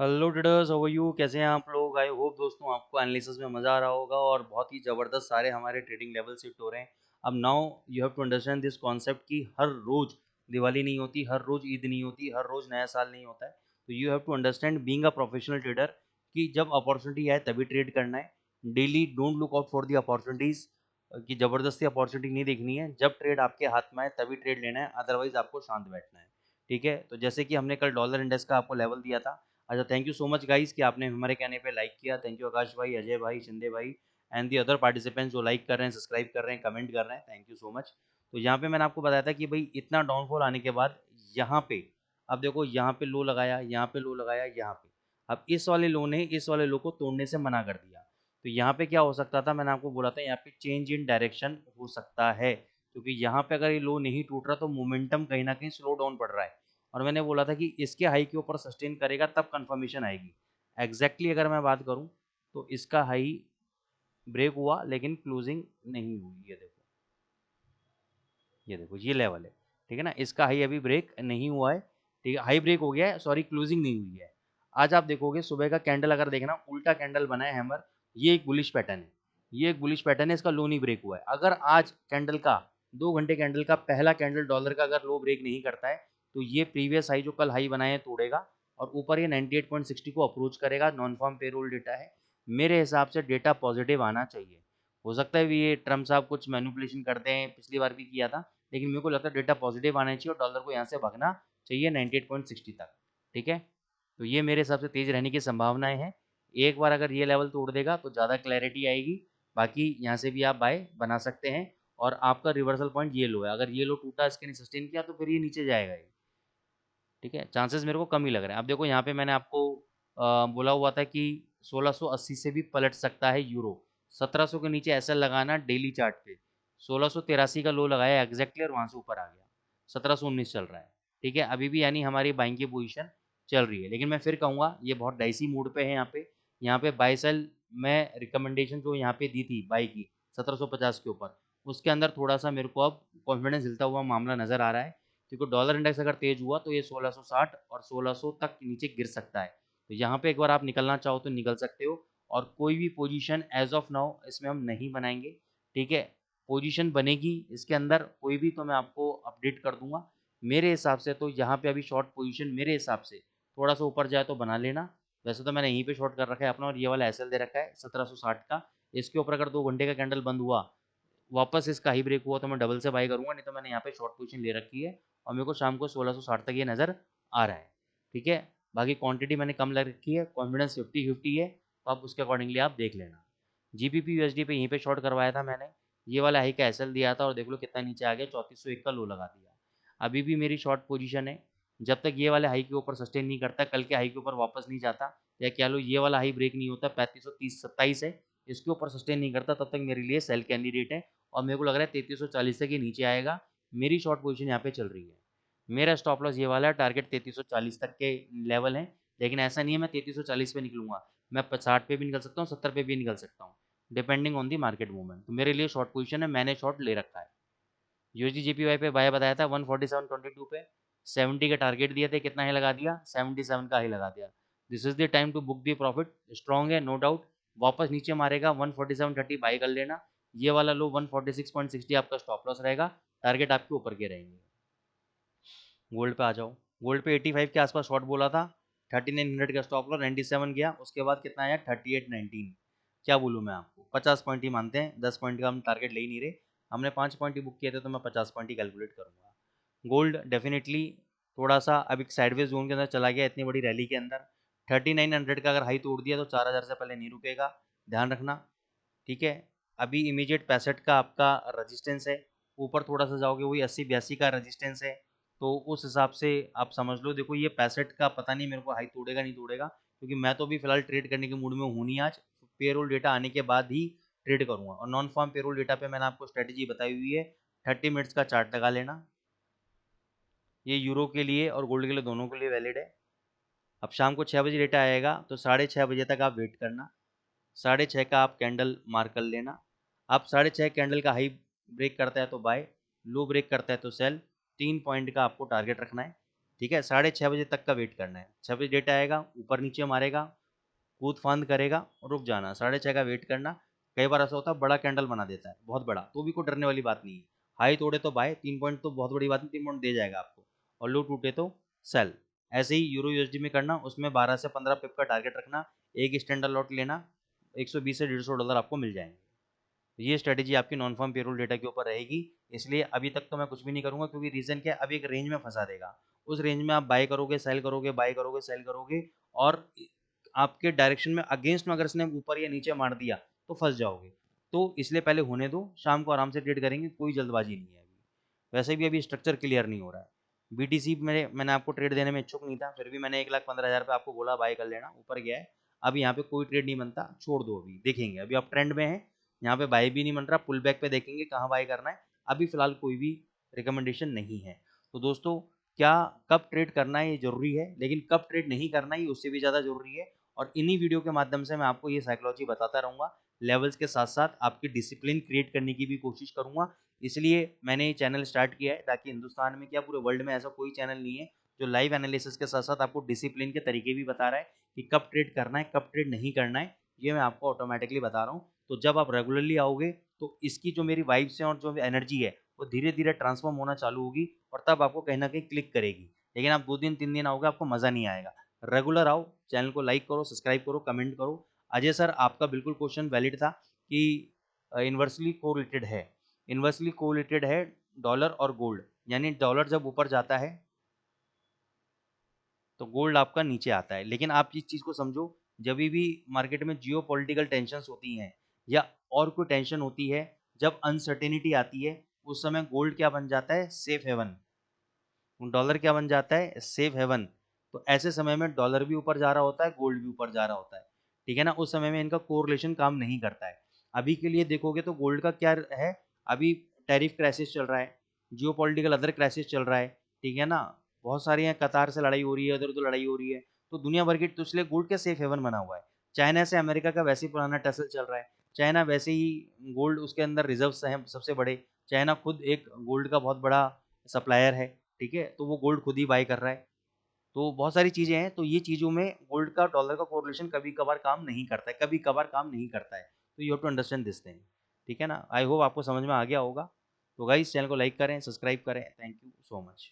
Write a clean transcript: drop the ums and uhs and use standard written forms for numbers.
Hello traders, how are you? कैसे हैं आप लोग? आई होप दोस्तों आपको एनालिसिस में मज़ा आ रहा होगा और बहुत ही ज़बरदस्त सारे हमारे ट्रेडिंग लेवल शिफ्ट हो रहे हैं। अब now you have to understand this concept कि हर रोज़ दिवाली नहीं होती, हर रोज़ ईद नहीं होती, हर रोज़ नया साल नहीं होता है। तो you have to understand being a professional trader कि जब अपॉर्चुनिटी आए तभी ट्रेड करना है। Daily don't look out for the opportunities कि ज़बरदस्ती अपॉर्चुनिटी नहीं देखनी है। जब ट्रेड आपके हाथ में आए तभी ट्रेड लेना है, अदरवाइज आपको शांत बैठना है। ठीक है, तो जैसे कि हमने कल डॉलर इंडेक्स का आपको लेवल दिया था। अच्छा, thank you so much guys कि आपने हमारे कहने पे लाइक किया। थैंक यू आकाश भाई, अजय भाई, शिंदे भाई एंड दी अदर पार्टिसिपेंट्स जो लाइक कर रहे हैं, सब्सक्राइब कर रहे हैं, कमेंट कर रहे हैं। Thank you so much. तो यहाँ पे मैंने आपको बताया था कि भाई इतना डाउनफॉल आने के बाद यहाँ पे अब देखो, यहाँ पे लो लगाया, यहाँ पे लो लगाया, यहाँ पे अब इस वाले लो ने इस वाले लो को तोड़ने से मना कर दिया। तो यहाँ पे क्या हो सकता था, मैंने आपको बोला था यहाँ पे चेंज इन डायरेक्शन हो सकता है, क्योंकि यहाँ पे अगर ये लो नहीं टूट रहा तो मोमेंटम कहीं ना कहीं स्लो डाउन पड़ रहा है। और मैंने बोला था कि इसके हाई के ऊपर सस्टेन करेगा तब कंफर्मेशन आएगी। एग्जैक्टली अगर मैं बात करूं तो इसका हाई ब्रेक हुआ लेकिन क्लोजिंग नहीं हुई। ये देखो, ये देखो, ये लेवल है। ठीक है ना, इसका हाई अभी ब्रेक नहीं हुआ है। ठीक है, हाई ब्रेक हो गया है, सॉरी क्लोजिंग नहीं हुई है। आज आप देखोगे सुबह का कैंडल अगर देखना, उल्टा कैंडल बना है हैमर। ये एक बुलिश पैटर्न है, ये एक बुलिश पैटर्न है, इसका लो नहीं ब्रेक हुआ है। अगर आज कैंडल का 2 घंटे कैंडल का पहला कैंडल डॉलर का अगर लो ब्रेक नहीं करता है तो ये प्रीवियस हाई जो कल हाई बनाए तोड़ेगा और ऊपर ये 98.60 को अप्रोच करेगा। नॉन फॉर्म पेरोल डेटा है, मेरे हिसाब से डेटा पॉजिटिव आना चाहिए। हो सकता है भी ये ट्रम्प साहब कुछ मैनिपुलेशन करते हैं, पिछली बार भी किया था, लेकिन मेरे को लगता है डेटा पॉजिटिव आना चाहिए और डॉलर को यहाँ से भागना चाहिए 98.60 तक। ठीक है, तो ये मेरे हिसाब से तेज रहने की संभावनाएं हैं। एक बार अगर ये लेवल तोड़ देगा तो ज़्यादा क्लैरिटी आएगी। बाकी यहाँ से भी आप बाय बना सकते हैं। और आपका रिवर्सल पॉइंट ये लो है, अगर ये लो टूटा, इसके नहीं सस्टेन किया तो फिर ये नीचे जाएगा ये। ठीक है, चांसेस मेरे को कम ही लग रहे हैं। अब देखो यहाँ पे मैंने आपको बोला हुआ था कि 1680 से भी पलट सकता है यूरो। 1700 के नीचे ऐसा लगाना डेली चार्ट पे। 1683 का लो लगाया एग्जैक्टली और वहां से ऊपर आ गया। 1719 चल रहा है। ठीक है, अभी भी यानी हमारी बाइंग की पोजीशन चल रही है, लेकिन मैं फिर कहूँगा ये बहुत डाइसी मूड पे है। यहाँ पे बाई सेल मैं रिकमेंडेशन जो यहाँ पे दी थी बाई की 1750 के ऊपर, उसके अंदर थोड़ा सा मेरे को अब कॉन्फिडेंस हिलता हुआ मामला नजर आ रहा है। क्योंकि डॉलर इंडेक्स अगर तेज हुआ तो ये 1660 और 1600 तक नीचे गिर सकता है। तो यहाँ पे एक बार आप निकलना चाहो तो निकल सकते हो। और कोई भी पोजीशन एज ऑफ नाउ इसमें हम नहीं बनाएंगे। ठीक है, पोजीशन बनेगी इसके अंदर कोई भी तो मैं आपको अपडेट कर दूंगा। मेरे हिसाब से तो यहाँ पे अभी शॉर्ट पोजीशन मेरे हिसाब से थोड़ा सा ऊपर जाए तो बना लेना। वैसे तो मैंने यहीं पे शॉर्ट कर रखा है अपना, और ये वाला एसएल दे रखा है 1760 का। इसके ऊपर अगर 2 घंटे का कैंडल बंद हुआ, वापस इसका हाई ब्रेक हुआ तो मैं डबल से बाई करूंगा, नहीं तो मैंने यहाँ पे शॉर्ट पोजीशन ले रखी है और मेरे को शाम को 1660 तक ये नज़र आ रहा है। ठीक है, बाकी क्वांटिटी मैंने कम लग रखी है, कॉन्फिडेंस 50-50 है, तो आप उसके अकॉर्डिंगली आप देख लेना। जीबीपी यूएसडी पे यहीं पे शॉर्ट करवाया था मैंने, ये वाला हाई का एसएल दिया था और देख लो कितना नीचे आ गया, 3401 का लो लगा दिया। अभी भी मेरी शॉर्ट पोजीशन है, जब तक ये वाले हाई के ऊपर सस्टेन नहीं करता, कल के हाई के ऊपर वापस नहीं जाता, या क्या लो ये वाला हाई ब्रेक नहीं होता, 3530-27 है, इसके ऊपर सस्टेन नहीं करता, तब तक मेरे लिए सेल कैंडिडेट है। और मेरे को लग रहा है 3340 तक ये नीचे आएगा। मेरी शॉर्ट पोजीशन यहाँ पे चल रही है। मेरा स्टॉप लॉस ये वाला है, टारगेट 3340 तक के लेवल है। लेकिन ऐसा नहीं है मैं 3340 पे निकलूंगा, मैं 60 पे भी निकल सकता हूँ, 70 पे भी निकल सकता हूँ, depending on the market movement. तो मेरे लिए शॉर्ट पोजीशन है, मैंने शॉर्ट ले रखा है। यूएसडी जेपीवाई पे बाय बताया था 147.22 पे, 70 का टारगेट दिया थे, कितना ही लगा दिया, 77 का ही लगा दिया। This is the time to book the profit. Strong है नो डाउट, वापस नीचे मारेगा 147.30 बाई कर लेना। ये वाला लो 146.60 आपका स्टॉप लॉस रहेगा, टारगेट आपके ऊपर के रहेंगे। गोल्ड पे आ जाओ, गोल्ड पे 85 के आसपास शॉर्ट बोला था, 3900 का स्टॉप लॉस, 97 गया, उसके बाद कितना आया 3819। क्या बोलूँ मैं आपको, 50 पॉइंट ही मानते हैं, 10 पॉइंट का हम टारगेट ले ही नहीं रहे। हमने 5 पॉइंट ही बुक किए थे तो मैं 50 पॉइंट ही कैलकुलेट करूँगा। गोल्ड डेफिनेटली थोड़ा सा अब एक साइडवेज जोन के अंदर चला गया इतनी बड़ी रैली के अंदर। 3900 का अगर हाई तोड़ दिया तो 4000 से पहले नहीं रुकेगा, ध्यान रखना। ठीक है, अभी इमीडिएट 65 का आपका रजिस्टेंस है, ऊपर थोड़ा सा जाओगे वही 80-82 का रजिस्टेंस है। तो उस हिसाब से आप समझ लो, देखो ये 65 का पता नहीं मेरे को हाई तोड़ेगा नहीं तोड़ेगा, क्योंकि मैं तो अभी फिलहाल ट्रेड करने के मूड में हूँ नहीं आज। पेरोल डेटा आने के बाद ही ट्रेड करूँगा। और नॉन फॉर्म पेरोल डेटा पे मैंने आपको स्ट्रेटेजी बताई हुई है, 30 मिनट्स का चार्ट लगा लेना। ये यूरो के लिए और गोल्ड के लिए दोनों के लिए वैलिड है। अब शाम को 6 बजे डेटा आएगा तो 6:30 बजे तक आप वेट करना। 6:30 का आप कैंडल मार्क कर लेना। आप 6:30 कैंडल का हाई ब्रेक करता है तो बाय, लो ब्रेक करता है तो सेल। 3 पॉइंट का आपको टारगेट रखना है। ठीक है, 6:30 बजे तक का वेट करना है। 6 बजे डेटा आएगा, ऊपर नीचे मारेगा, कूद फांद करेगा और रुक जाना, 6:30 का वेट करना। कई बार ऐसा होता है बड़ा कैंडल बना देता है, बहुत बड़ा, तो भी कोई डरने वाली बात नहीं है। हाई तोड़े तो बाय, 3 पॉइंट तो बहुत बड़ी बात नहीं, 3 पॉइंट दे जाएगा आपको, और लो टूटे तो सेल। ऐसे ही यूरो यूएसडी में करना, उसमें 12 से 15 पिप का टारगेट रखना, एक स्टैंडर्ड लॉट लेना, 120 से $150 आपको मिल जाएंगे। ये स्ट्रेटेजी आपकी नॉन फॉर्म पेरोल डेटा के ऊपर रहेगी। इसलिए अभी तक तो मैं कुछ भी नहीं करूंगा, क्योंकि रीजन क्या है, अभी एक रेंज में फंसा देगा। उस रेंज में आप बाय करोगे, सेल करोगे, बाय करोगे, सेल करोगे, और आपके डायरेक्शन में अगेंस्ट में अगर इसने ऊपर या नीचे मार दिया तो फंस जाओगे। तो इसलिए पहले होने दो, शाम को आराम से ट्रेड करेंगे, कोई जल्दबाजी नहीं है अभी। वैसे भी अभी स्ट्रक्चर क्लियर नहीं हो रहा है। बीटीसी में मैंने आपको ट्रेड देने में इच्छुक नहीं था, फिर भी मैंने 1,15,000 पे आपको बोला बाय कर लेना, ऊपर गया है। अब यहाँ पे कोई ट्रेड नहीं बनता, छोड़ दो, अभी देखेंगे। अभी आप ट्रेंड में है, यहाँ पे बाय भी नहीं बन रहा, पुल बैक पे देखेंगे कहाँ बाय करना है। अभी फिलहाल कोई भी रिकमेंडेशन नहीं है। तो दोस्तों, क्या कब ट्रेड करना है ये जरूरी है, लेकिन कब ट्रेड नहीं करना है ये उससे भी ज़्यादा जरूरी है। और इन्हीं वीडियो के माध्यम से मैं आपको ये साइकोलॉजी बताता रहूँगा। लेवल्स के साथ साथ आपकी डिसिप्लिन क्रिएट करने की भी कोशिश करूँगा। इसलिए मैंने ये चैनल स्टार्ट किया है, ताकि हिंदुस्तान में क्या पूरे वर्ल्ड में ऐसा कोई चैनल नहीं है जो लाइव एनालिसिस के साथ साथ आपको डिसिप्लिन के तरीके भी बता रहा है कि कब ट्रेड करना है, कब ट्रेड नहीं करना है। ये मैं आपको ऑटोमेटिकली बता रहा हूँ। तो जब आप रेगुलरली आओगे तो इसकी जो मेरी वाइब्स है और जो एनर्जी है वो धीरे धीरे ट्रांसफॉर्म होना चालू होगी, और तब आपको कहीं ना कहीं क्लिक करेगी। लेकिन आप 2 दिन 3 दिन आओगे, आपको मज़ा नहीं आएगा। रेगुलर आओ, चैनल को लाइक करो, सब्सक्राइब करो, कमेंट करो। अजय सर, आपका बिल्कुल क्वेश्चन वैलिड था कि इन्वर्सली कोरिलेटेड है। इन्वर्सली कोरिलेटेड है डॉलर और गोल्ड, यानी डॉलर जब ऊपर जाता है तो गोल्ड आपका नीचे आता है। लेकिन आप इस चीज़ को समझो, जब भी मार्केट में जियो पॉलिटिकल टेंशन होती हैं या और कोई टेंशन होती है, जब अनसर्टेनिटी आती है, उस समय गोल्ड क्या बन जाता है, सेफ हेवन। डॉलर क्या बन जाता है, सेफ हेवन। तो ऐसे समय में डॉलर भी ऊपर जा रहा होता है, गोल्ड भी ऊपर जा रहा होता है, ठीक है ना। उस समय में इनका कोरिलेशन काम नहीं करता है। अभी के लिए देखोगे तो गोल्ड का क्या है, अभी टैरिफ क्राइसिस चल रहा है, जियो पॉलिटिकल अदर क्राइसिस चल रहा है, ठीक है ना। बहुत सारी हैं, कतार से लड़ाई हो रही है, उधर उधर लड़ाई हो रही है, तो दुनिया भर की, तो इसलिए गोल्ड का सेफ हेवन बना हुआ है। चाइना से अमेरिका का वैसे ही पुराना टसल चल रहा है। चाइना वैसे ही गोल्ड, उसके अंदर रिजर्व्स हैं सबसे बड़े। चाइना खुद एक गोल्ड का बहुत बड़ा सप्लायर है, ठीक है, तो वो गोल्ड खुद ही बाय कर रहा है। तो बहुत सारी चीज़ें हैं, तो ये चीज़ों में गोल्ड का डॉलर का कोरिलेशन कभी कभार काम नहीं करता है, कभी कभार काम नहीं करता है। तो you have to understand this thing, ठीक है ना। आई होप आपको समझ में आ गया होगा। तो गाइस, चैनल को लाइक करें, सब्सक्राइब करें। Thank you so much.